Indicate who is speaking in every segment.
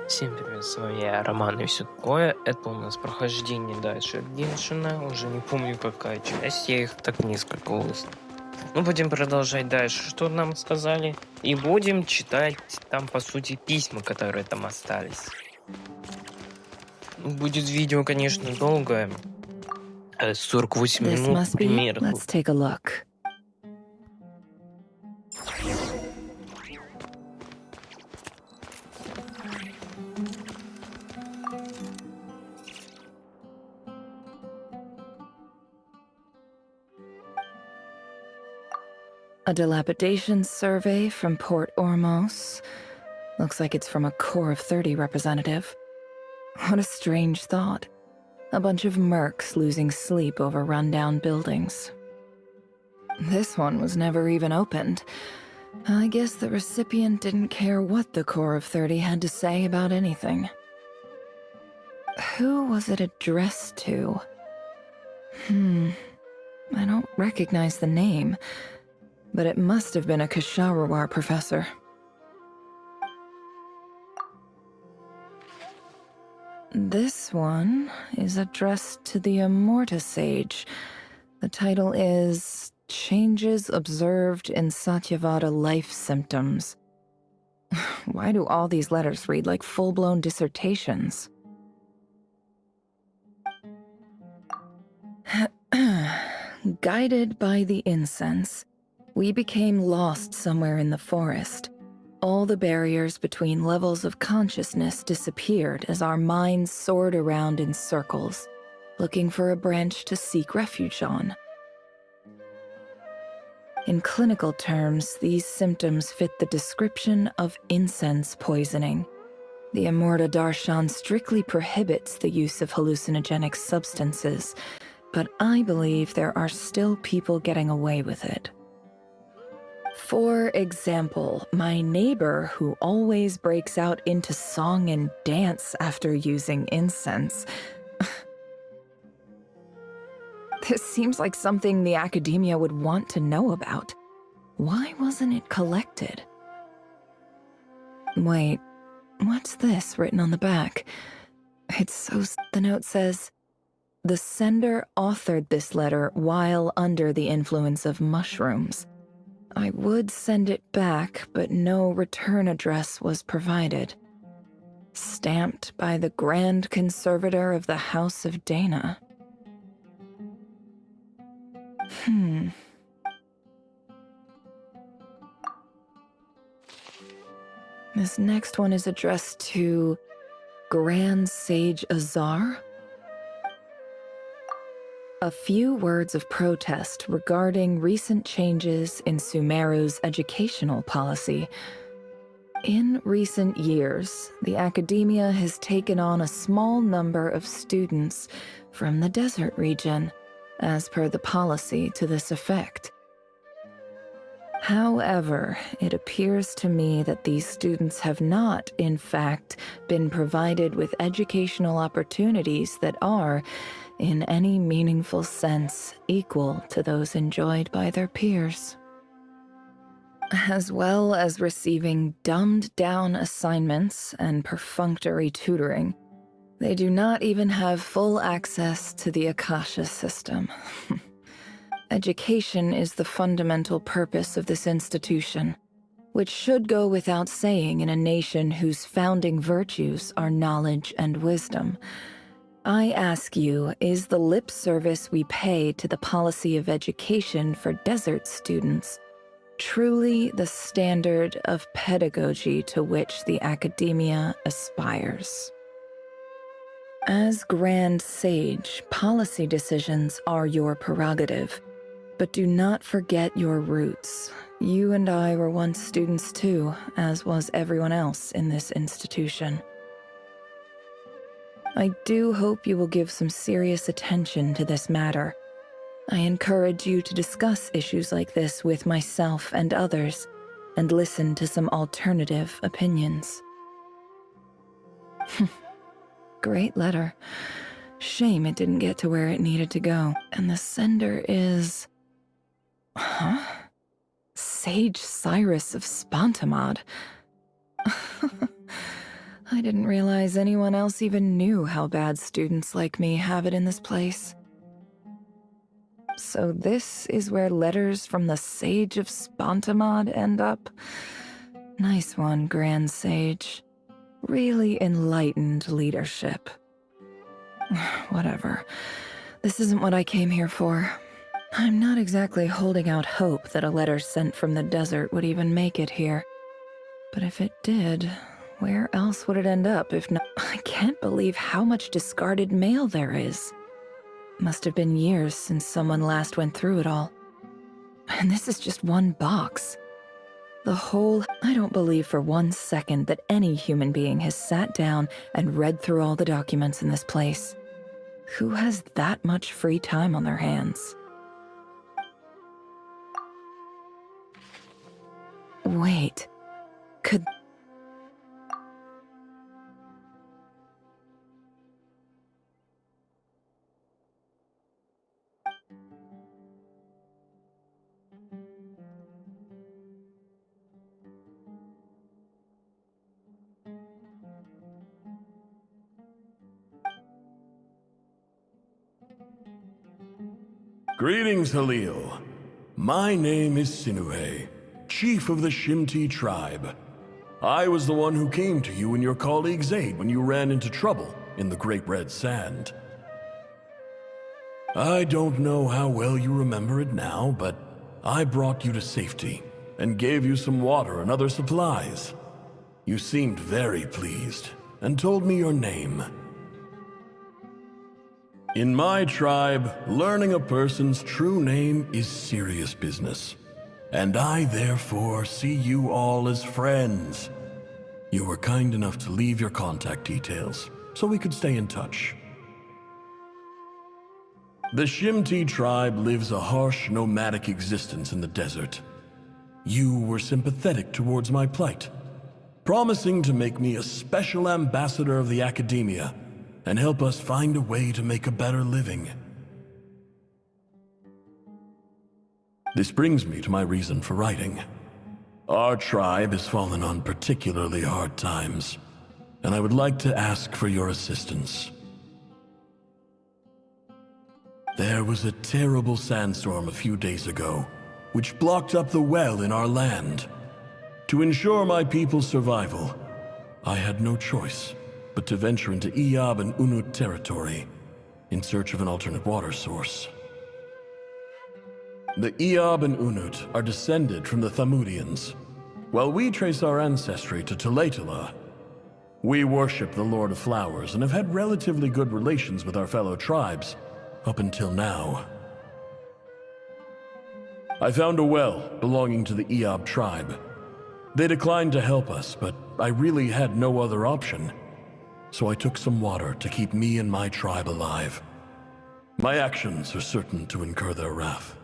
Speaker 1: Всем привет, с вами я, Роман и все такое. Это у нас прохождение дальше Геншина. Уже не помню какая часть, я их так несколько выставил. Ну, будем продолжать дальше, что нам сказали. И будем читать там, по сути, письма, которые там остались. Будет видео, конечно, долгое. 48
Speaker 2: This
Speaker 1: минут
Speaker 2: must be.
Speaker 1: примерно.
Speaker 2: Let's take a look. A dilapidation survey from Port Ormos. Looks like it's from a Core of 30 representative. What a strange thought. A bunch of mercs losing sleep over rundown buildings. This one was never even opened. I guess the recipient didn't care what the Core of 30 had to say about anything. Who was it addressed to? I don't recognize the name, but it must have been a Kasharawar professor. This one is addressed to the Immorta Sage. The title is Changes Observed in Satyavada Life Symptoms. Why do all these letters read like full-blown dissertations? Guided by the incense, we became lost somewhere in the forest. All the barriers between levels of consciousness disappeared as our minds soared around in circles, looking for a branch to seek refuge on. In clinical terms, these symptoms fit the description of incense poisoning. The Immorta Darshan strictly prohibits the use of hallucinogenic substances, but I believe there are still people getting away with it. For example, my neighbor who always breaks out into song and dance after using incense. This seems like something the academia would want to know about. Why wasn't it collected? Wait, what's this written on the back? The note says, the sender authored this letter while under the influence of mushrooms. I would send it back, but no return address was provided. Stamped by the Grand Conservator of the House of Dana. This next one is addressed to Grand Sage Azar. A few words of protest regarding recent changes in Sumeru's educational policy. In recent years, the academia has taken on a small number of students from the desert region, as per the policy to this effect. However, it appears to me that these students have not, in fact, been provided with educational opportunities that are, in any meaningful sense, equal to those enjoyed by their peers. As well as receiving dumbed-down assignments and perfunctory tutoring, they do not even have full access to the Akasha system. Education is the fundamental purpose of this institution, which should go without saying in a nation whose founding virtues are knowledge and wisdom. I ask you, is the lip service we pay to the policy of education for desert students truly the standard of pedagogy to which the academia aspires? As Grand Sage, policy decisions are your prerogative, but do not forget your roots. You and I were once students too, as was everyone else in this institution. I do hope you will give some serious attention to this matter. I encourage you to discuss issues like this with myself and others, and listen to some alternative opinions. Great letter. Shame it didn't get to where it needed to go. And the sender is... Huh? Sage Cyrus of Spontamod. I didn't realize anyone else even knew how bad students like me have it in this place. So this is where letters from the Sage of Spontamod end up? Nice one, Grand Sage. Really enlightened leadership. Whatever. This isn't what I came here for. I'm not exactly holding out hope that a letter sent from the desert would even make it here. But if it did, where else would it end up if not? I can't believe how much discarded mail there is. Must have been years since someone last went through it all. And this is just one box. I don't believe for 1 second that any human being has sat down and read through all the documents in this place. Who has that much free time on their hands? Wait, could...
Speaker 3: Greetings, Halil. My name is Sinuhe, chief of the Shimti tribe. I was the one who came to you and your colleague's aid when you ran into trouble in the Great Red Sand. I don't know how well you remember it now, but I brought you to safety and gave you some water and other supplies. You seemed very pleased and told me your name. In my tribe, learning a person's true name is serious business, and I therefore see you all as friends. You were kind enough to leave your contact details, so we could stay in touch. The Shimti tribe lives a harsh, nomadic existence in the desert. You were sympathetic towards my plight, promising to make me a special ambassador of the academia and help us find a way to make a better living. This brings me to my reason for writing. Our tribe has fallen on particularly hard times, and I would like to ask for your assistance. There was a terrible sandstorm a few days ago, which blocked up the well in our land. To ensure my people's survival, I had no choice but to venture into Iyab and Unut territory in search of an alternate water source. The Iyab and Unut are descended from the Thamudians, while we trace our ancestry to Tulatala. We worship the Lord of Flowers and have had relatively good relations with our fellow tribes up until now. I found a well belonging to the Iyab tribe. They declined to help us, but I really had no other option. So I took some water to keep me and my tribe alive. My actions are certain to incur their wrath.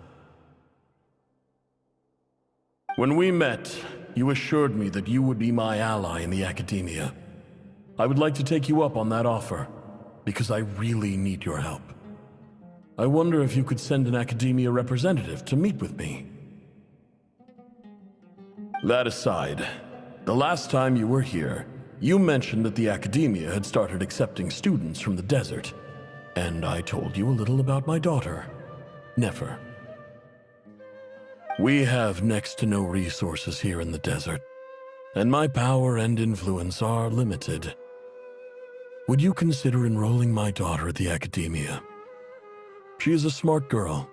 Speaker 3: When we met, you assured me that you would be my ally in the academia. I would like to take you up on that offer, because I really need your help. I wonder if you could send an academia representative to meet with me. That aside, the last time you were here, you mentioned that the academia had started accepting students from the desert, and I told you a little about my daughter, Nefer. We have next to no resources here in the desert, and my power and influence are limited. Would you consider enrolling my daughter at the academia? She is a smart girl.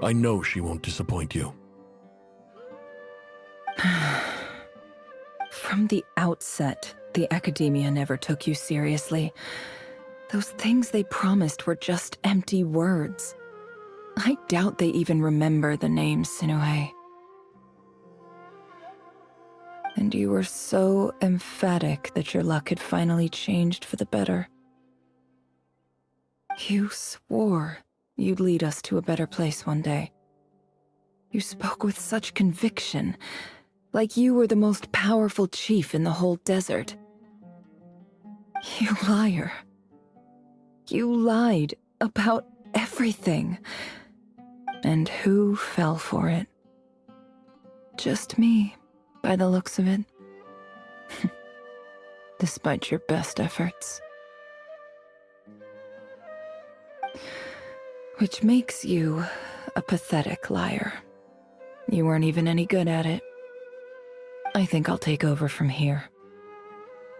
Speaker 3: I know she won't disappoint you.
Speaker 2: From the outset, the academia never took you seriously. Those things they promised were just empty words. I doubt they even remember the name Sinuhe. And you were so emphatic that your luck had finally changed for the better. You swore you'd lead us to a better place one day. You spoke with such conviction, like you were the most powerful chief in the whole desert. You liar. You lied about everything. And who fell for it? Just me, by the looks of it. despite your best efforts. Which makes you a pathetic liar. You weren't even any good at it. I think I'll take over from here.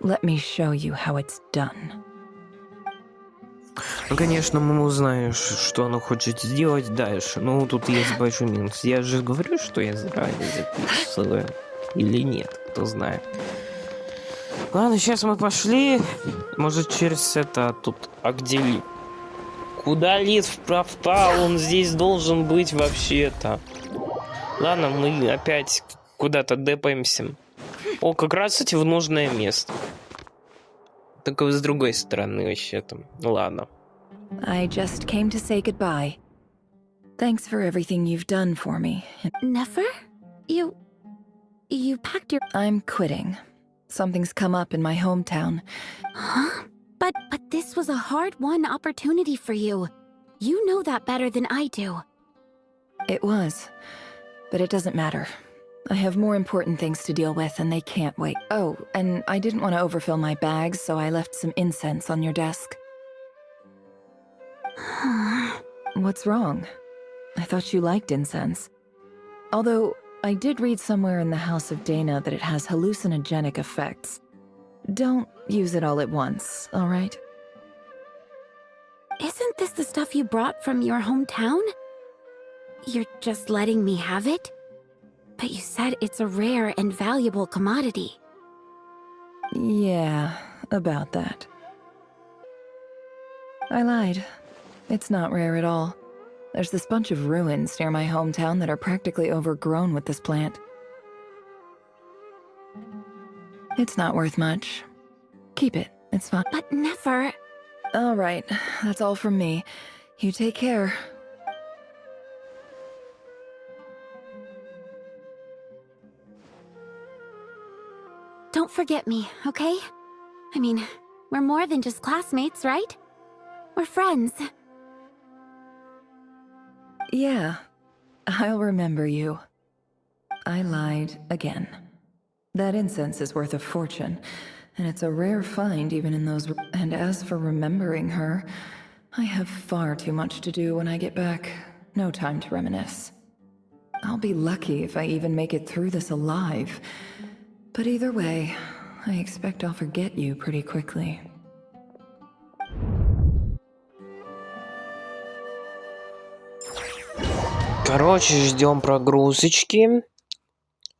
Speaker 2: Let me show you how it's done.
Speaker 1: Ну, конечно, мы узнаем, что она хочет сделать дальше. Но тут есть большой минус. Я же говорю, что я заранее записываю. Или нет, кто знает. Ладно, сейчас мы пошли. Может, через это тут... А где лифт? Куда лифт пропал? Он здесь должен быть вообще-то. Ладно, мы опять куда-то депаемся. О, как раз, кстати, в нужное место. Только с другой стороны вообще-то. Ладно.
Speaker 2: I just came to say goodbye. Thanks for everything you've done for me.
Speaker 4: Never? You packed your...
Speaker 2: I'm quitting. Something's come up in my hometown.
Speaker 4: Huh? But this was a hard-won opportunity for you. You know that better than I do.
Speaker 2: It was, but it doesn't matter. I have more important things to deal with and they can't wait. Oh, and I didn't want to overfill my bags, so I left some incense on your desk. What's wrong? I thought you liked incense. Although, I did read somewhere in the House of Dana that it has hallucinogenic effects. Don't use it all at once, all right?
Speaker 4: Isn't this the stuff you brought from your hometown? You're just letting me have it? But you said it's a rare and valuable commodity.
Speaker 2: Yeah, about that. I lied. It's not rare at all. There's this bunch of ruins near my hometown that are practically overgrown with this plant. It's not worth much. Keep it, it's fine.
Speaker 4: But never...
Speaker 2: All right, that's all from me. You take care.
Speaker 4: Don't forget me, okay? I mean, we're more than just classmates, right? We're friends.
Speaker 2: Yeah, I'll remember you. I lied again. That incense is worth a fortune, and it's a rare find even in those... And as for remembering her, I have far too much to do when I get back. No time to reminisce. I'll be lucky if I even make it through this alive. But either way, I expect I'll forget you pretty quickly.
Speaker 1: Короче, ждем прогрузочки.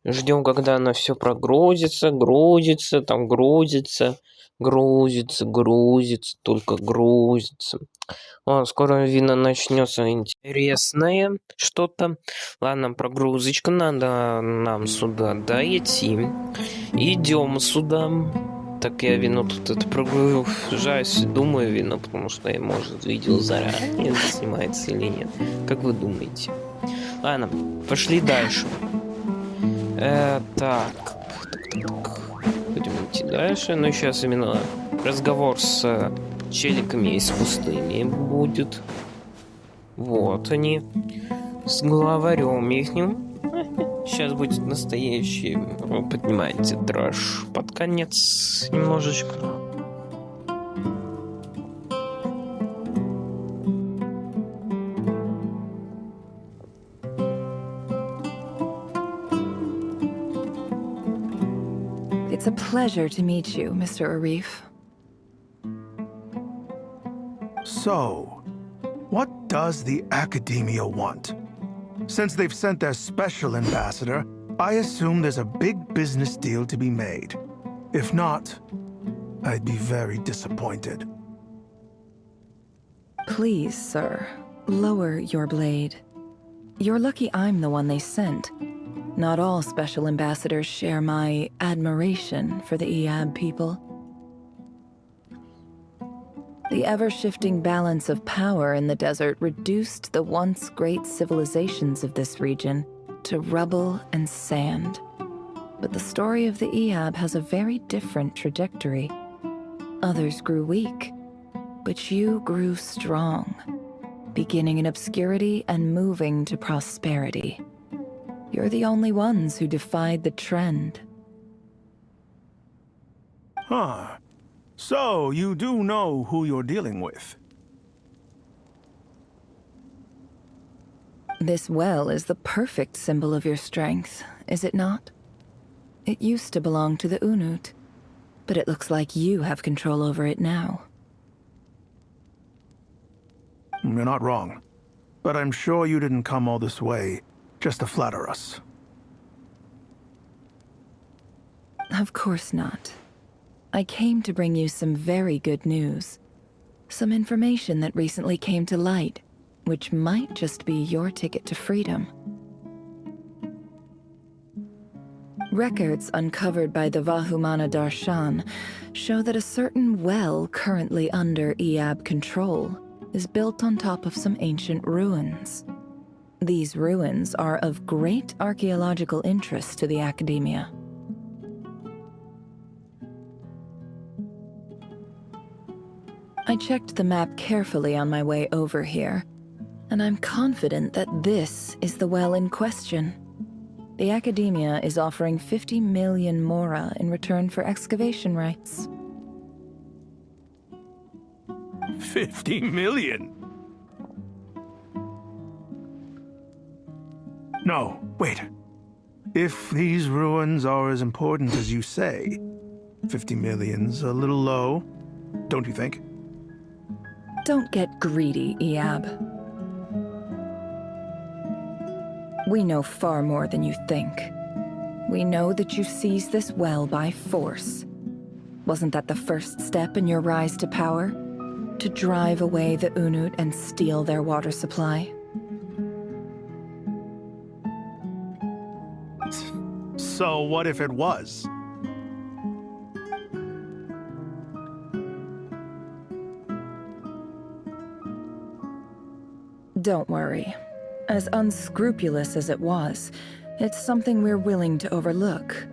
Speaker 1: Ждем, когда она все прогрузится, грузится, там грузится, только грузится. Скоро, видно, начнется интересное что-то. Ладно, прогрузочка, надо нам сюда дойти. Идем сюда. Так я, видно, тут это прогружаюсь и думаю, видно, потому что я, может, видел заранее, снимается или нет. Как вы думаете? Ладно, пошли дальше. Так. Будем идти дальше. Но сейчас именно разговор с челиками из пустыни будет. Вот они. С главарем ихним. Сейчас будет настоящий, вы понимаете, трэш под конец немножечко.
Speaker 2: It's a pleasure to meet you, Mr. Arif.
Speaker 5: So, what does the Academia want? Since they've sent their special ambassador, I assume there's a big business deal to be made. If not, I'd be very disappointed.
Speaker 2: Please, sir, lower your blade. You're lucky I'm the one they sent. Not all special ambassadors share my admiration for the Iab people. The ever-shifting balance of power in the desert reduced the once great civilizations of this region to rubble and sand. But the story of the Iab has a very different trajectory. Others grew weak, but you grew strong, beginning in obscurity and moving to prosperity. You're the only ones who defied the trend.
Speaker 5: Huh. So, you do know who you're dealing with.
Speaker 2: This well is the perfect symbol of your strength, is it not? It used to belong to the Unut, but it looks like you have control over it now.
Speaker 5: You're not wrong. But I'm sure you didn't come all this way just to flatter us.
Speaker 2: Of course not. I came to bring you some very good news. Some information that recently came to light, which might just be your ticket to freedom. Records uncovered by the Vahumana Darshan show that a certain well currently under Eab control is built on top of some ancient ruins. These ruins are of great archaeological interest to the Academia. I checked the map carefully on my way over here, and I'm confident that this is the well in question. The Academia is offering 50 million mora in return for excavation rights.
Speaker 5: 50 million? No, wait. If these ruins are as important as you say, 50 million's a little low, don't you think?
Speaker 2: Don't get greedy, Eab. We know far more than you think. We know that you seized this well by force. Wasn't that the first step in your rise to power? To drive away the Unut and steal their water supply?
Speaker 5: So what if it was?
Speaker 2: Don't worry. As unscrupulous as it was, it's something we're willing to overlook.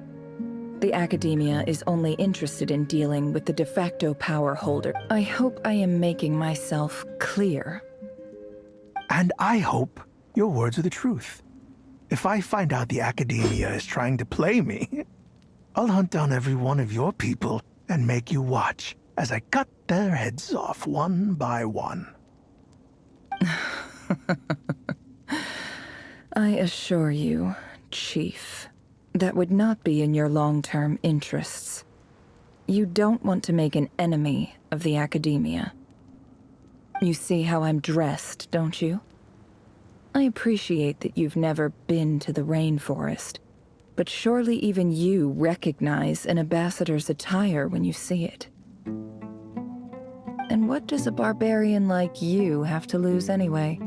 Speaker 2: The Academia is only interested in dealing with the de facto power holder. I hope I am making myself clear.
Speaker 5: And I hope your words are the truth. If I find out the Academia is trying to play me, I'll hunt down every one of your people and make you watch as I cut their heads off one by one.
Speaker 2: I assure you, Chief, that would not be in your long-term interests. You don't want to make an enemy of the Academia. You see how I'm dressed, don't you? I appreciate that you've never been to the rainforest, but surely even you recognize an ambassador's attire when you see it. And what does a barbarian like you have to lose anyway?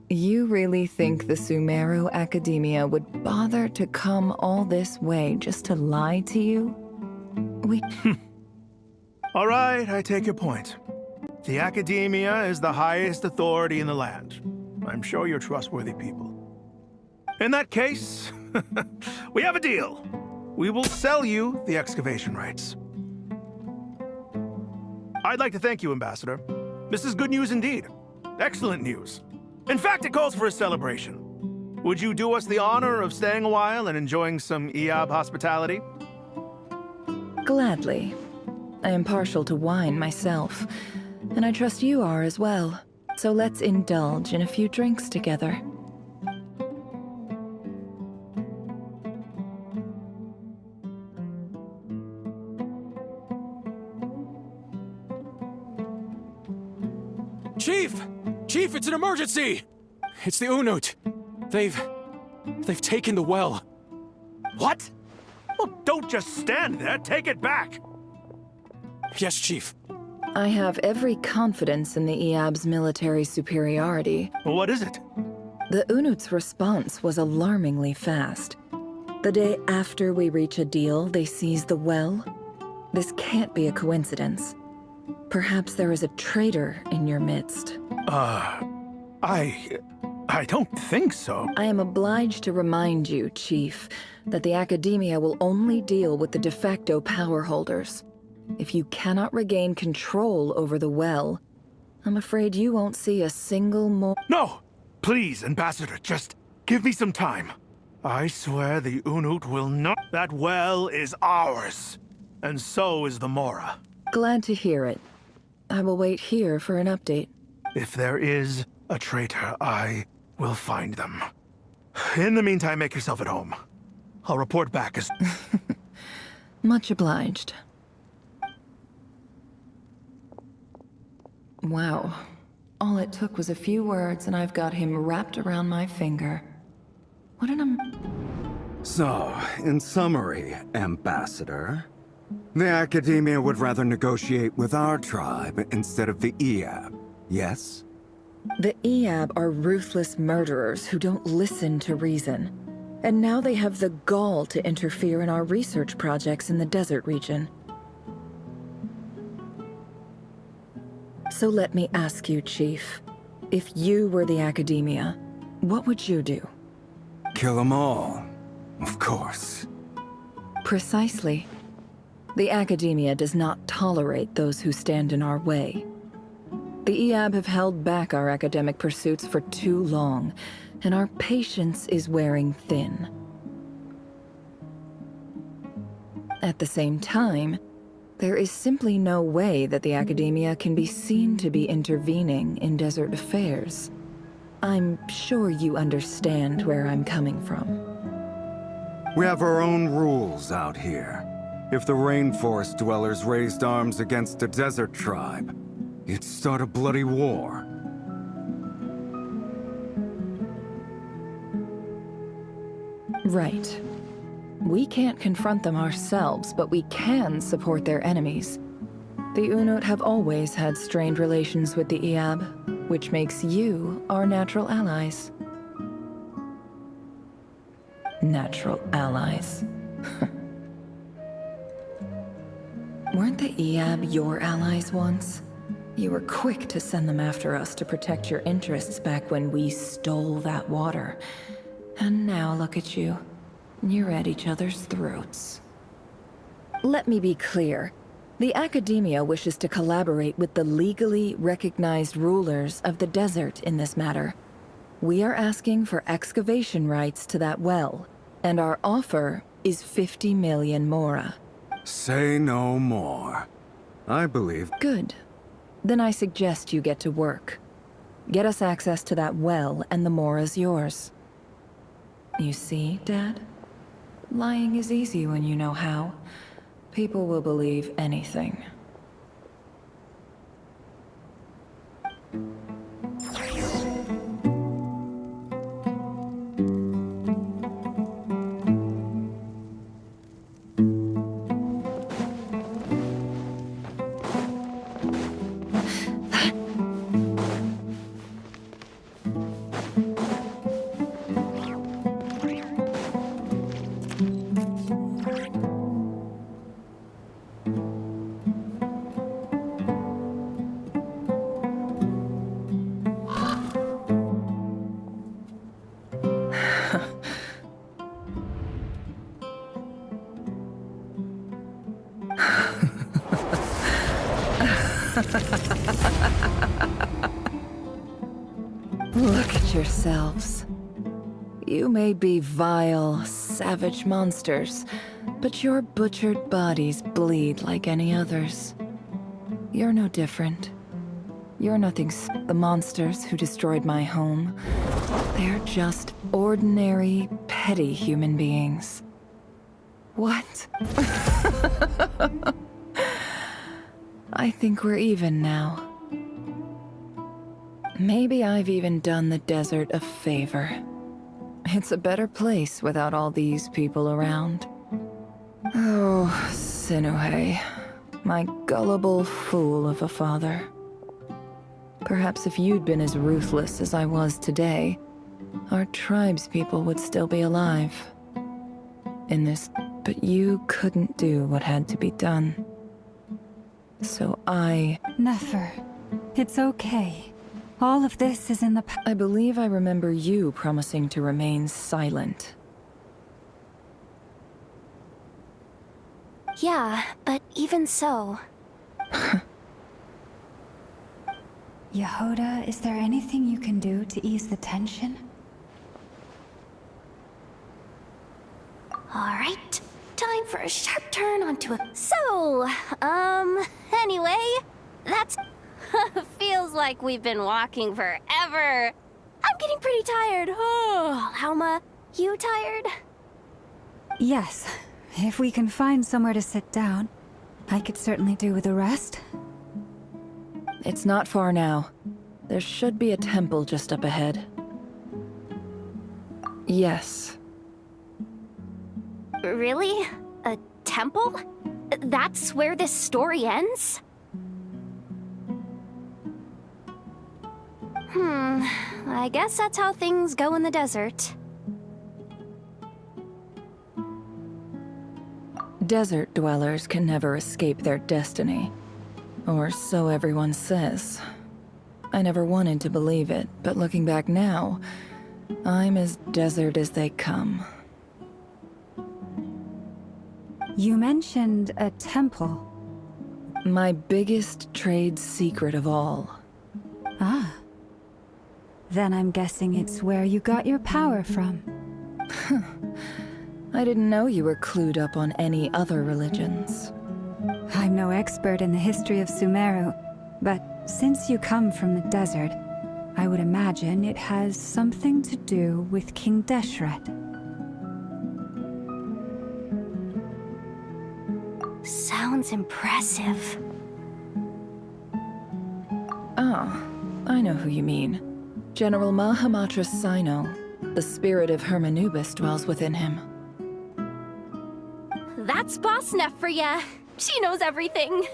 Speaker 2: You really think the Sumeru Academia would bother to come all this way just to lie to you?
Speaker 5: All right, I take your point. The Academia is the highest authority in the land. I'm sure you're trustworthy people. In that case, we have a deal. We will sell you the excavation rights. I'd like to thank you, Ambassador. This is good news indeed. Excellent news. In fact, it calls for a celebration. Would you do us the honor of staying a while and enjoying some Eab hospitality?
Speaker 2: Gladly. I am partial to wine myself, and I trust you are as well. So let's indulge in a few drinks together.
Speaker 6: Chief! Chief, it's an emergency! It's the Unut. They've taken the well.
Speaker 5: What? Well, don't just stand there. Take it back.
Speaker 6: Yes, Chief.
Speaker 2: I have every confidence in the Eab's military superiority.
Speaker 5: What is it?
Speaker 2: The Unut's response was alarmingly fast. The day after we reach a deal, they seize the well. This can't be a coincidence. Perhaps there is a traitor in your midst.
Speaker 5: I don't think so.
Speaker 2: I am obliged to remind you, Chief, that the Academia will only deal with the de facto power holders. If you cannot regain control over the well, I'm afraid you won't see a single more—
Speaker 5: No! Please, Ambassador, just give me some time. I swear the Unut will not. That well is ours. And so is the Mora.
Speaker 2: Glad to hear it. I will wait here for an update.
Speaker 5: If there is a traitor, I will find them. In the meantime, make yourself at home. I'll report back as...
Speaker 2: Much obliged. Wow. All it took was a few words and I've got him wrapped around my finger. What an
Speaker 7: So, in summary, Ambassador, the Academia would rather negotiate with our tribe instead of the Eab, yes?
Speaker 2: The Eab are ruthless murderers who don't listen to reason. And now they have the gall to interfere in our research projects in the desert region. So let me ask you, Chief. If you were the Academia, what would you do?
Speaker 7: Kill them all, of course.
Speaker 2: Precisely. The Academia does not tolerate those who stand in our way. The Eab have held back our academic pursuits for too long, and our patience is wearing thin. At the same time, there is simply no way that the Academia can be seen to be intervening in desert affairs. I'm sure you understand where I'm coming from.
Speaker 7: We have our own rules out here. If the rainforest dwellers raised arms against a desert tribe, it'd start a bloody war.
Speaker 2: Right. We can't confront them ourselves, but we can support their enemies. The Unut have always had strained relations with the Eab, which makes you our natural allies. Natural allies. Weren't the Eab your allies once? You were quick to send them after us to protect your interests back when we stole that water. And now look at you. You're at each other's throats. Let me be clear. The Academia wishes to collaborate with the legally recognized rulers of the desert in this matter. We are asking for excavation rights to that well, and our offer is 50 million mora.
Speaker 7: Say no more. I believe...
Speaker 2: Good. Then I suggest you get to work. Get us access to that well, and the mora's yours. You see, Dad? Lying is easy when you know how. People will believe anything. Look at yourselves. You may be vile, savage monsters, but your butchered bodies bleed like any others. You're no different. You're nothing the monsters who destroyed my home. They're just ordinary, petty human beings. What? I think we're even now. Maybe I've even done the desert a favor. It's a better place without all these people around. Oh, Sinuhe, my gullible fool of a father. Perhaps if you'd been as ruthless as I was today, our tribespeople would still be alive. In this, but you couldn't do what had to be done. So
Speaker 8: Nefer, it's okay. All of this is in the past.
Speaker 2: I believe I remember you promising to remain silent.
Speaker 4: Yeah, but even so...
Speaker 8: Yehoda, is there anything you can do to ease the tension?
Speaker 4: a sharp turn onto a... So, anyway, that's... Feels like we've been walking forever. I'm getting pretty tired. Oh, Alma, you tired?
Speaker 8: Yes, if we can find somewhere to sit down, I could certainly do with a rest.
Speaker 2: It's not far now. There should be a temple just up ahead. Yes.
Speaker 4: Really? A temple? That's where this story ends? I guess that's how things go in the desert.
Speaker 2: Desert dwellers can never escape their destiny. Or so everyone says. I never wanted to believe it, but looking back now, I'm as desert as they come.
Speaker 8: You mentioned a temple.
Speaker 2: My biggest trade secret of all.
Speaker 8: Ah. Then I'm guessing it's where you got your power from.
Speaker 2: I didn't know you were clued up on any other religions.
Speaker 8: I'm no expert in the history of Sumeru, but since you come from the desert, I would imagine it has something to do with King Deshret.
Speaker 4: Sounds impressive.
Speaker 2: Ah, I know who you mean. General Mahamatra Sino. The spirit of Hermanubis dwells within him.
Speaker 4: That's Boss Neff for ya. She knows everything.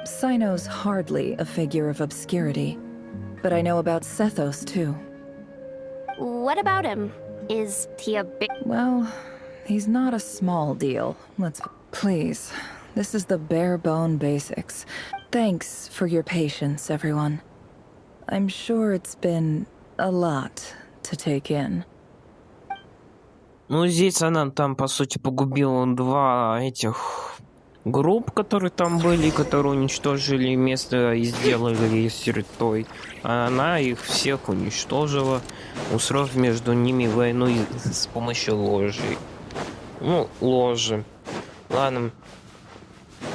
Speaker 2: Sino's hardly a figure of obscurity, but I know about Sethos too.
Speaker 4: What about him? Is he a big...
Speaker 2: Well, he's not a small deal. Please, this is the bare-bone basics. Thanks for your patience, everyone. I'm sure it's been a lot to take in.
Speaker 1: Ну, здесь она там, по сути, погубила два этих групп, которые там были, которые уничтожили место и сделали сиротой. А она их всех уничтожила, устроив между ними войну с помощью ложи. Ну, ложи. Ладно.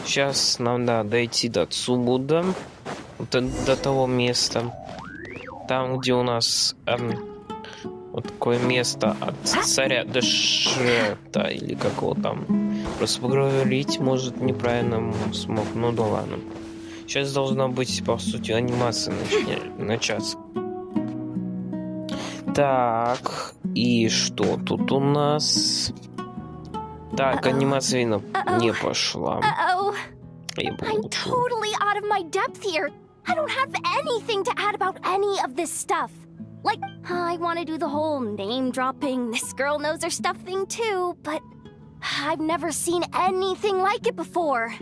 Speaker 1: Сейчас нам надо дойти до Цубуда, до того места. Там, где у нас вот такое место от царя Дешрета, или как его там. Просто поговорить, может, неправильно смог. Ну да ладно. Сейчас должна быть, по сути, анимация начаться. Так, и что тут у нас? Так, анимация не пошла.
Speaker 4: I'm totally out of my depth here. I don't have anything to add about any of this stuff. Like, I want to do the whole name-dropping, this girl knows her stuff thing too, but I've never seen anything like it before.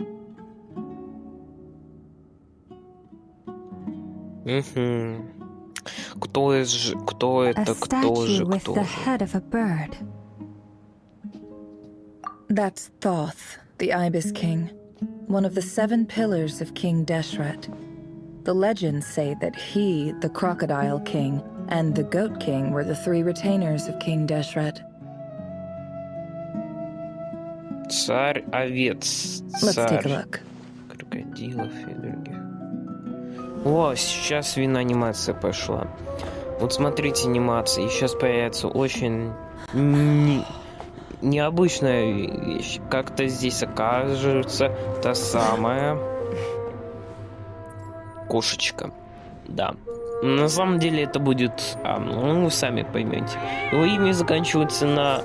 Speaker 1: Кто это?
Speaker 8: A statue with the head of a bird.
Speaker 2: That's Thoth, the Ibis King, one of the 7 pillars of King Deshret. The legends say that he, the Crocodile King, and the Goat King were the 3 retainers of King Deshret.
Speaker 1: Царь-овец.
Speaker 2: Let's take a look.
Speaker 1: Крокодилов и других. О, сейчас анимация пошла. Вот смотрите анимация. И сейчас появится очень необычная вещь. Как-то здесь окажется та самая кошечка. Да. На самом деле это будет... ну, вы сами поймете. Его имя заканчивается на...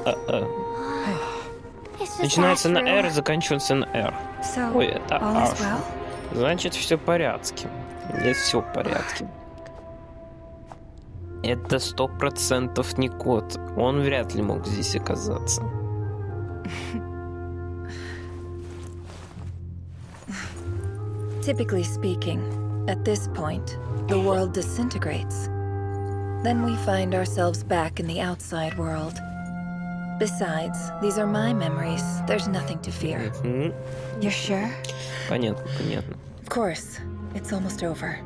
Speaker 1: Начинается на R, заканчивается на R. Ой, это H. Значит, все в порядке. Здесь все в порядке. Это 100% не кот. Он вряд ли мог здесь оказаться.
Speaker 2: Typically speaking, at this point, the world disintegrates. Then we find ourselves back in the outside world. Besides, these are my memories. There's nothing to fear.
Speaker 8: You're sure?
Speaker 1: Понятно, понятно.
Speaker 2: Of course. It's almost over.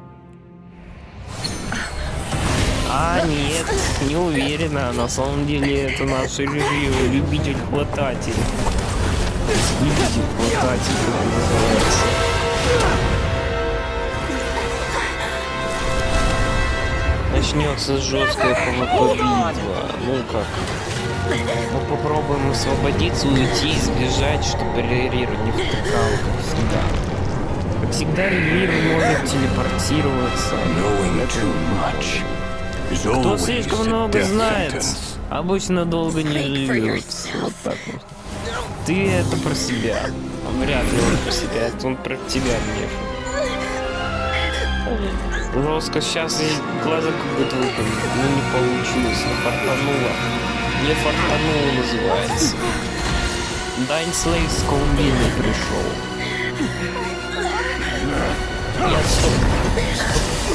Speaker 1: А, нет, не уверена. На самом деле это наш любитель-хвататель. Любитель-хвататель, как называется. Начнется жесткая битва. Ну как? Мы попробуем освободиться, уйти, избежать, чтобы Рейр не втыкал, как всегда. Как всегда, Рейр может телепортироваться. Кто слишком много знает, обычно долго не живет. Вот так вот. Ты это про себя. Вряд ли он про себя, это он про тебя, Неф. Жестко сейчас и глаза как будто выпали. Ну не получилось, не фартануло. Не фартануло называется. Дайн Слейв с Колумбиной пришел. Я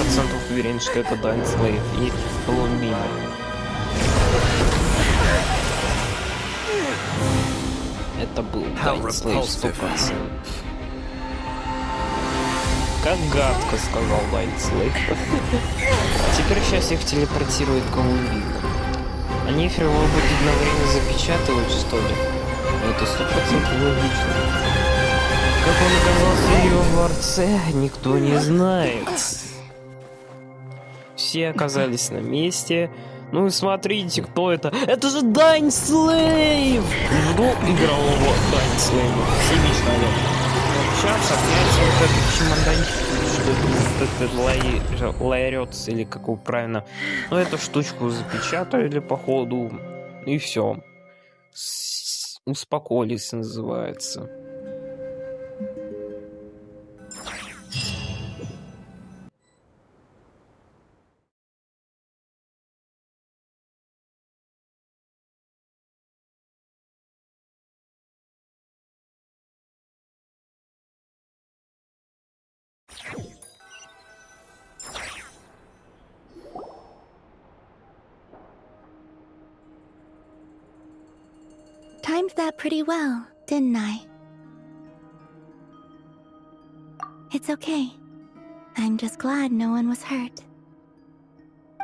Speaker 1: 100% уверен, что это Дайн Слейв и Колумбина. Это был Дайн Слейв 100%. Как гадко, сказал Дайн Слейв. А теперь сейчас их телепортирует Колумбина. А Нефер его будет на время запечатывать, что ли? Это 100% логично. Как он оказался в ее дворце, никто не знает. Все оказались на месте. Ну и смотрите, кто это. Это же Дайн Слейв! Жду игрового Дайн Слейва. Все мечтали. Сейчас опять вот этот чемоданчик, что это ларец или как его правильно. Ну эту штучку запечатали походу. И все. Успокоились, называется.
Speaker 4: Timed that pretty well, didn't I? It's okay. I'm just glad no one was hurt.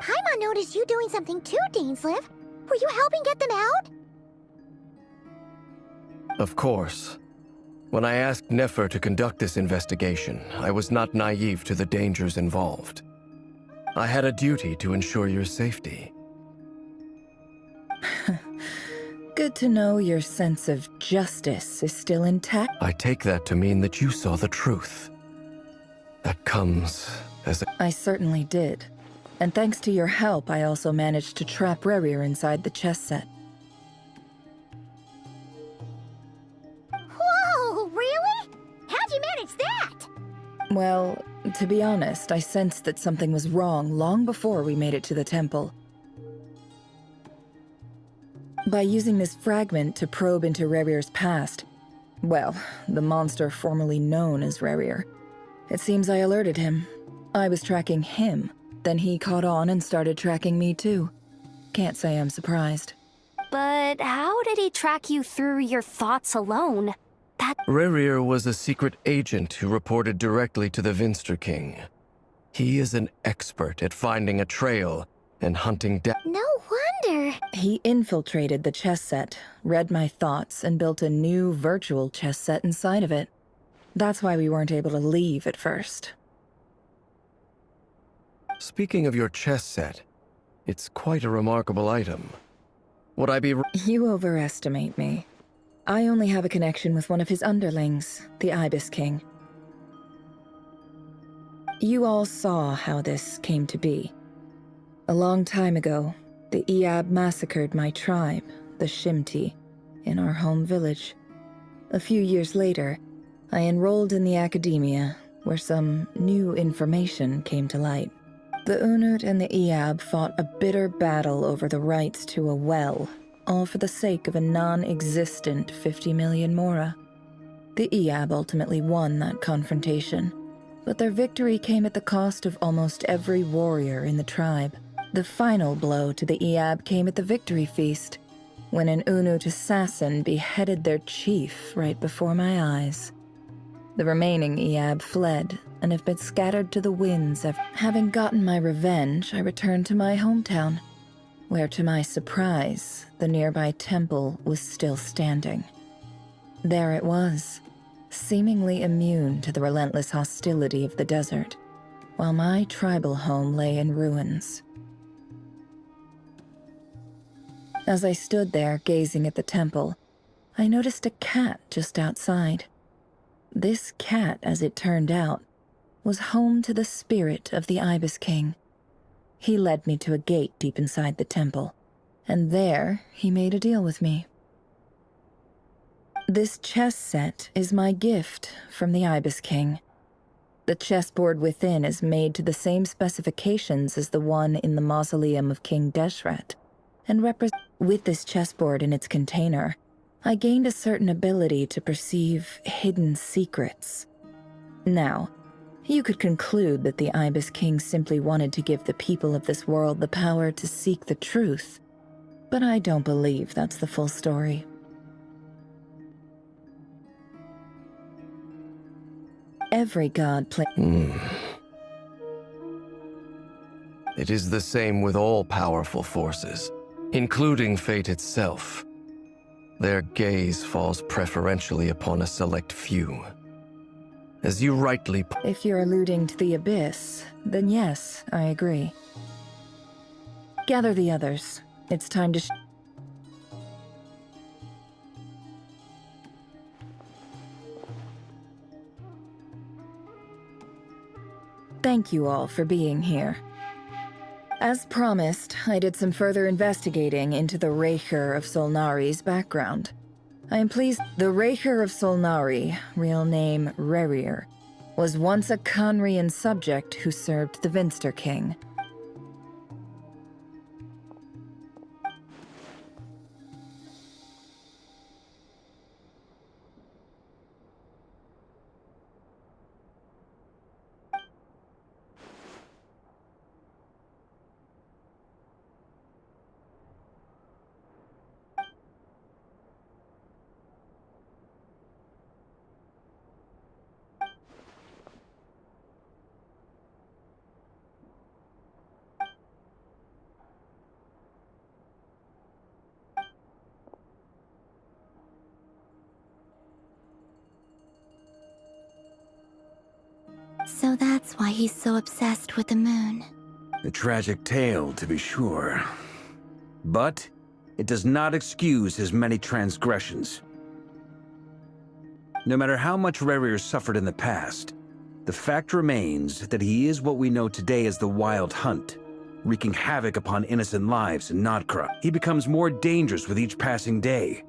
Speaker 9: Paimon noticed you doing something too, Dainsleif. Were you helping get them out?
Speaker 10: Of course. When I asked Nefer to conduct this investigation, I was not naive to the dangers involved. I had a duty to ensure your safety.
Speaker 2: Good to know your sense of justice is still intact.
Speaker 10: I take that to mean that you saw the truth. That comes as a...
Speaker 2: I certainly did. And thanks to your help, I also managed to trap Rerir inside the chess set.
Speaker 9: Whoa, really? How'd you manage that?
Speaker 2: Well, to be honest, I sensed that something was wrong long before we made it to the temple. By using this fragment to probe into Rerir's past, well, the monster formerly known as Rerir, it seems I alerted him. I was tracking him, then he caught on and started tracking me too. Can't say I'm surprised.
Speaker 4: But how did he track you through your thoughts alone?
Speaker 10: Rerir was a secret agent who reported directly to the Vinster King. He is an expert at finding a trail and hunting down...
Speaker 9: No wonder.
Speaker 2: He infiltrated the chess set, read my thoughts, and built a new virtual chess set inside of it. That's why we weren't able to leave at first.
Speaker 10: Speaking of your chess set, it's quite a remarkable item. Would I be...
Speaker 2: You overestimate me. I only have a connection with one of his underlings, the Ibis King. You all saw how this came to be. A long time ago, the Eab massacred my tribe, the Shimti, in our home village. A few years later, I enrolled in the academia, where some new information came to light. The Unut and the Eab fought a bitter battle over the rights to a well, all for the sake of a non-existent 50 million Mora. The Eab ultimately won that confrontation, but their victory came at the cost of almost every warrior in the tribe. The final blow to the Eab came at the victory feast, when an Unut assassin beheaded their chief right before my eyes. The remaining Eab fled and have been scattered to the winds. Having gotten my revenge, I returned to my hometown, where to my surprise, the nearby temple was still standing. There it was, seemingly immune to the relentless hostility of the desert, while my tribal home lay in ruins. As I stood there gazing at the temple, I noticed a cat just outside. This cat, as it turned out, was home to the spirit of the Ibis King. He led me to a gate deep inside the temple, and there he made a deal with me. This chess set is my gift from the Ibis King. The chessboard within is made to the same specifications as the one in the mausoleum of King Deshret, and with this chessboard in its container, I gained a certain ability to perceive hidden secrets. Now, you could conclude that the Ibis King simply wanted to give the people of this world the power to seek the truth, but I don't believe that's the full story. Every god
Speaker 10: It is the same with all powerful forces, including fate itself. Their gaze falls preferentially upon a select few. As you rightly
Speaker 2: If you're alluding to the Abyss, then yes, I agree. Gather the others. It's time to Thank you all for being here. As promised, I did some further investigating into the Reicher of Solnari's background. I am pleased the Reicher of Solnari, real name Rerir, was once a Conrian subject who served the Vinster King.
Speaker 4: So that's why he's so obsessed with the moon.
Speaker 11: A tragic tale, to be sure. But it does not excuse his many transgressions. No matter how much Rerir suffered in the past, the fact remains that he is what we know today as the Wild Hunt, wreaking havoc upon innocent lives in Nodkra. He becomes more dangerous with each passing day.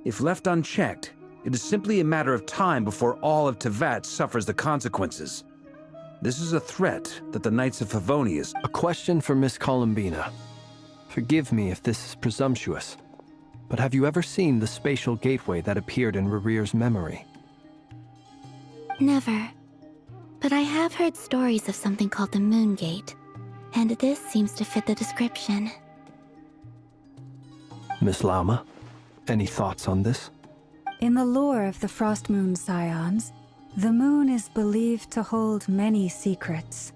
Speaker 11: If left unchecked, it is simply a matter of time before all of Tevat suffers the consequences. This is a threat that the Knights of Favonius...
Speaker 12: A question for Miss Columbina. Forgive me if this is presumptuous, but have you ever seen the spatial gateway that appeared in Rerir's memory?
Speaker 4: Never. But I have heard stories of something called the Moon Gate, and this seems to fit the description.
Speaker 12: Miss Lauma, any thoughts on this?
Speaker 8: In the lore of the Frost Moon Scions, the moon is believed to hold many secrets.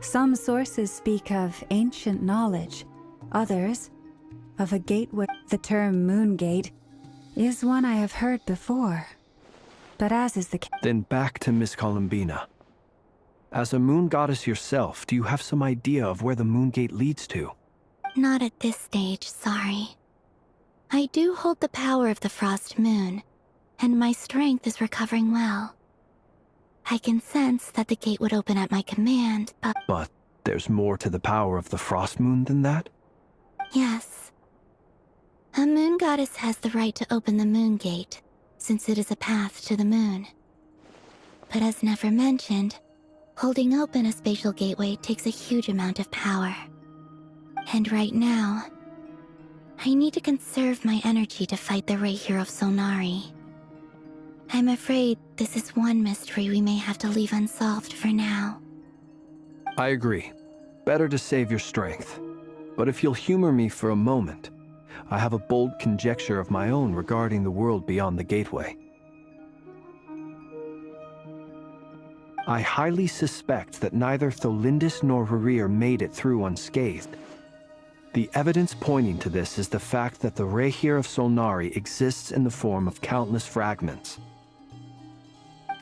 Speaker 8: Some sources speak of ancient knowledge, others of a gateway. The term Moon Gate is one I have heard before, but as is the case.
Speaker 12: Then back to Miss Columbina. As a moon goddess yourself, do you have some idea of where the Moon Gate leads to?
Speaker 4: Not at this stage, sorry. I do hold the power of the Frost Moon, and my strength is recovering well. I can sense that the gate would open at my command, but...
Speaker 12: But there's more to the power of the Frost Moon than that?
Speaker 4: Yes. A moon goddess has the right to open the Moon Gate, since it is a path to the moon. But as Nefer mentioned, holding open a spatial gateway takes a huge amount of power. And right now, I need to conserve my energy to fight the Reicher of Solnari. I'm afraid this is one mystery we may have to leave unsolved for now.
Speaker 12: I agree. Better to save your strength. But if you'll humor me for a moment, I have a bold conjecture of my own regarding the world beyond the gateway. I highly suspect that neither Tholindis nor Rerir made it through unscathed. The evidence pointing to this is the fact that the Rehir of Solnari exists in the form of countless fragments.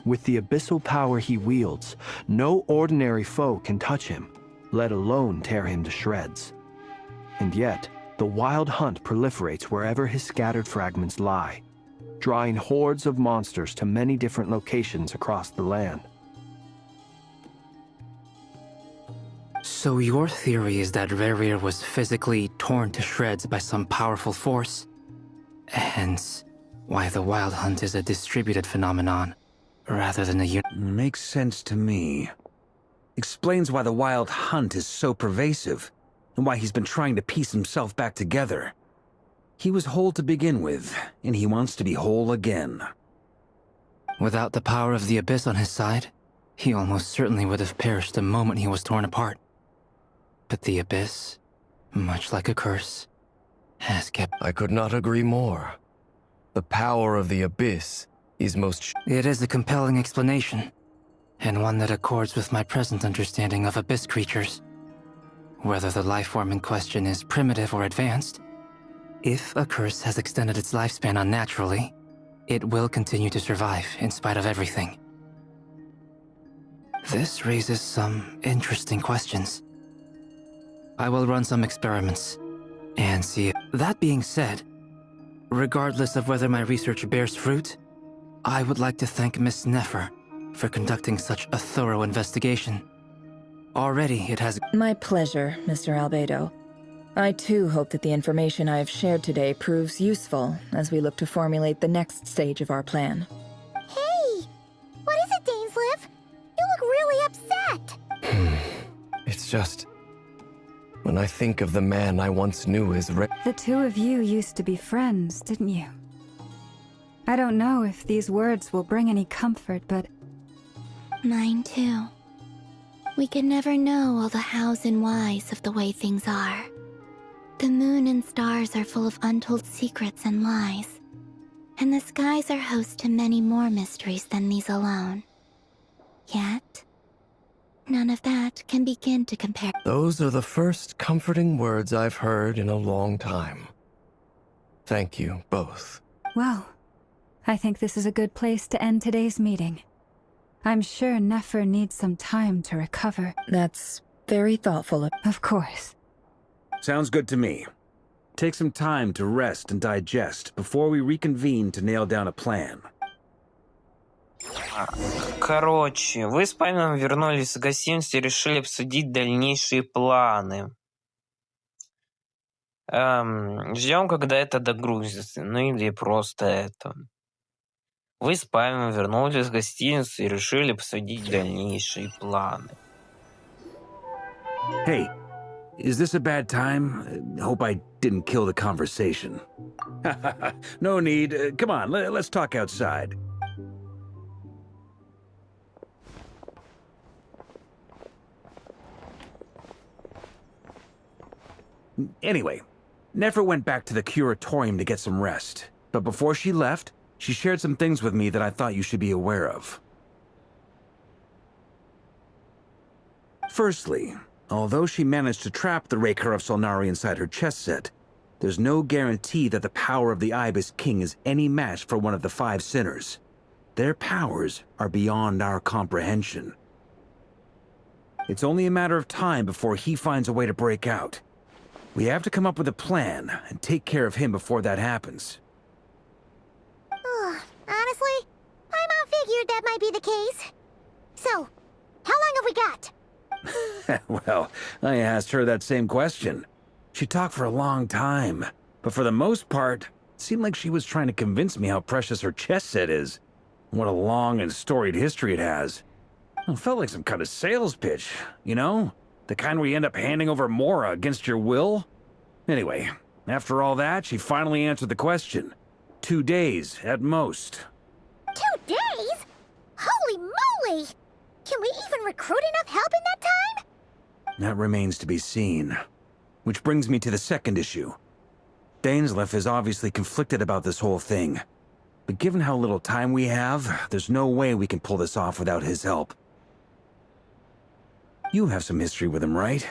Speaker 12: With the abyssal power he wields, no ordinary foe can touch him, let alone tear him to shreds. And yet, the Wild Hunt proliferates wherever his scattered fragments lie, drawing hordes of monsters to many different locations across the land.
Speaker 13: So your theory is that Rerir was physically torn to shreds by some powerful force? Hence, why the Wild Hunt is a distributed phenomenon, rather than a
Speaker 11: Makes sense to me. Explains why the Wild Hunt is so pervasive, and why he's been trying to piece himself back together. He was whole to begin with, and he wants to be whole again.
Speaker 13: Without the power of the Abyss on his side, he almost certainly would have perished the moment he was torn apart. But the Abyss, much like a curse, has kept...
Speaker 10: I could not agree more. The power of the Abyss is most...
Speaker 13: It is a compelling explanation, and one that accords with my present understanding of Abyss creatures. Whether the life form in question is primitive or advanced, if a curse has extended its lifespan unnaturally, it will continue to survive in spite of everything. This raises some interesting questions. I will run some experiments and see. That being said, regardless of whether my research bears fruit, I would like to thank Miss Nefer for conducting such a thorough investigation. Already it has...
Speaker 2: My pleasure, Mr. Albedo. I too hope that the information I have shared today proves useful as we look to formulate the next stage of our plan.
Speaker 9: Hey! What is it, Dainsleif? You look really upset!
Speaker 10: It's just... when I think of the man I once knew as
Speaker 8: The two of you used to be friends, didn't you? I don't know if these words will bring any comfort, but...
Speaker 4: Mine too. We can never know all the hows and whys of the way things are. The moon and stars are full of untold secrets and lies. And the skies are host to many more mysteries than these alone. Yet, none of that can begin to compare.
Speaker 10: Those are the first comforting words I've heard in a long time. Thank you, both.
Speaker 8: Well, I think this is a good place to end today's meeting. I'm sure Nefer needs some time to recover.
Speaker 2: That's very thoughtful.
Speaker 8: Of course.
Speaker 11: Sounds good to me. Take some time to rest and digest before we reconvene to nail down a plan.
Speaker 1: Короче, вы с Паймом вернулись в гостиницу и решили обсудить дальнейшие планы. Ждем, когда это догрузится, ну или просто это. Вы с Паймом вернулись в гостиницу и решили обсудить дальнейшие планы.
Speaker 11: Hey, is this a bad time? Hope I didn't kill the conversation. No need. Come on, let's talk outside. Anyway, Nefer went back to the curatorium to get some rest. But before she left, she shared some things with me that I thought you should be aware of. Firstly, although she managed to trap the Raker of Solnari inside her chess set, there's no guarantee that the power of the Ibis King is any match for one of the 5 sinners. Their powers are beyond our comprehension. It's only a matter of time before he finds a way to break out. We have to come up with a plan and take care of him before that happens.
Speaker 9: Honestly, my mom figured that might be the case. So, how long have we got?
Speaker 11: Well, I asked her that same question. She talked for a long time, but for the most part, it seemed like she was trying to convince me how precious her chess set is. What a long and storied history it has. It felt like some kind of sales pitch, you know? The kind where you end up handing over Mora against your will? Anyway, after all that, she finally answered the question. 2 days, at most.
Speaker 9: 2 days? Holy moly! Can we even recruit enough help in that time?
Speaker 11: That remains to be seen. Which brings me to the second issue. Dainsleif is obviously conflicted about this whole thing. But given how little time we have, there's no way we can pull this off without his help. You have some history with him, right?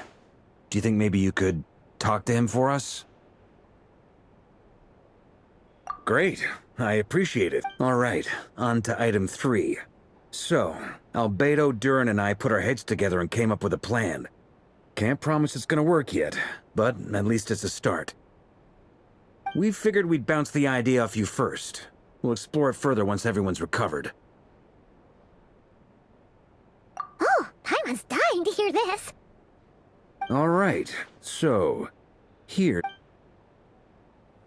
Speaker 11: Do you think maybe you could talk to him for us? Great. I appreciate it. All right, on to item 3. So, Albedo, Duran, and I put our heads together and came up with a plan. Can't promise it's gonna work yet, but at least it's a start. We figured we'd bounce the idea off you first. We'll explore it further once everyone's recovered.
Speaker 9: Oh, Paimon's dying to hear this.
Speaker 11: All right, so, here...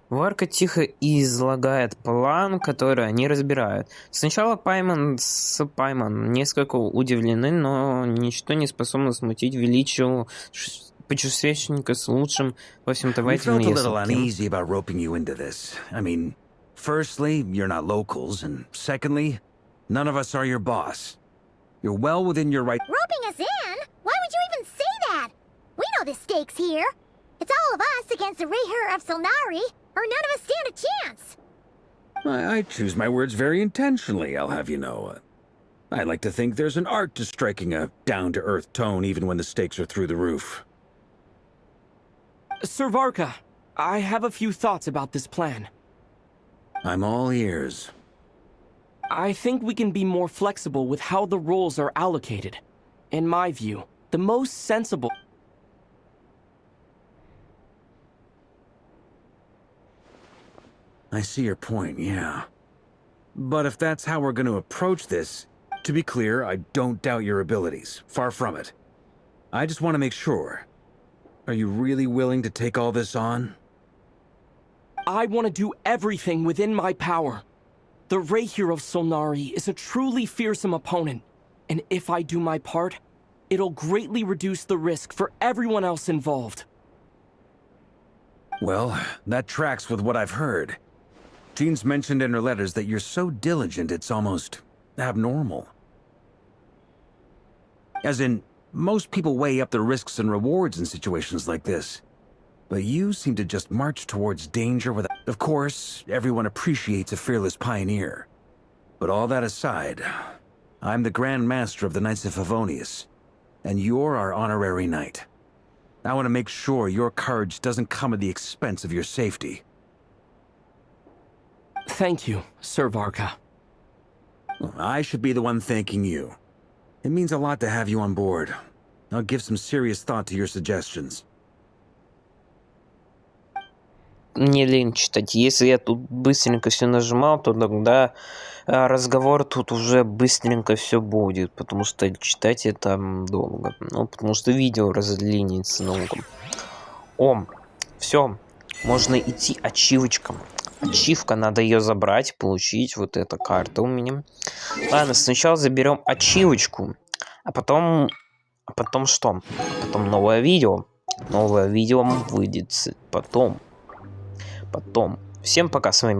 Speaker 1: Варка тихо излагает план, который они разбирают. Сначала Паймон несколько удивлены, но ничто не способно смутить величию путешественника с лучшим во всем давайте
Speaker 11: We felt a
Speaker 1: мне
Speaker 11: little uneasy about roping you into this. I mean, firstly, you're not locals, and secondly, none of us are your boss. You're well within your right...
Speaker 9: Roping us in? Why would you even say that? We know the stakes here. It's all of us against the Rayher of Solnari, or none of us stand a chance.
Speaker 11: I choose my words very intentionally, I'll have you know. I like to think there's an art to striking a down-to-earth tone even when the stakes are through the roof.
Speaker 14: Sir Varka, I have a few thoughts about this plan.
Speaker 11: I'm all ears.
Speaker 14: I think we can be more flexible with how the roles are allocated. In my view, the most sensible...
Speaker 11: I see your point, yeah. But if that's how we're going to approach this, to be clear, I don't doubt your abilities. Far from it. I just want to make sure. Are you really willing to take all this on?
Speaker 14: I want to do everything within my power. The Rayher of Solnari is a truly fearsome opponent, and if I do my part, it'll greatly reduce the risk for everyone else involved.
Speaker 11: Well, that tracks with what I've heard. Jean's mentioned in her letters that you're so diligent it's almost abnormal. As in, most people weigh up the risks and rewards in situations like this. But you seem to just march towards danger without... Of course, everyone appreciates a fearless pioneer. But all that aside, I'm the Grand Master of the Knights of Favonius, and you're our honorary knight. I want to make sure your courage doesn't come at the expense of your safety.
Speaker 14: Thank you, Sir Varka.
Speaker 11: Well, I should be the one thanking you. It means a lot to have you on board. I'll give some serious thought to your suggestions.
Speaker 1: Мне лень читать. Если я тут быстренько все нажимал, то тогда разговор тут уже быстренько все будет, потому что читать это долго. Ну, потому что видео раздлинится долго. О, все, можно идти ачивочкам. Ачивка, надо ее забрать, получить. Вот эта карта у меня. Ладно, сначала заберем ачивочку, а потом что? Потом новое видео. Новое видео выйдет потом. Всем пока, с вами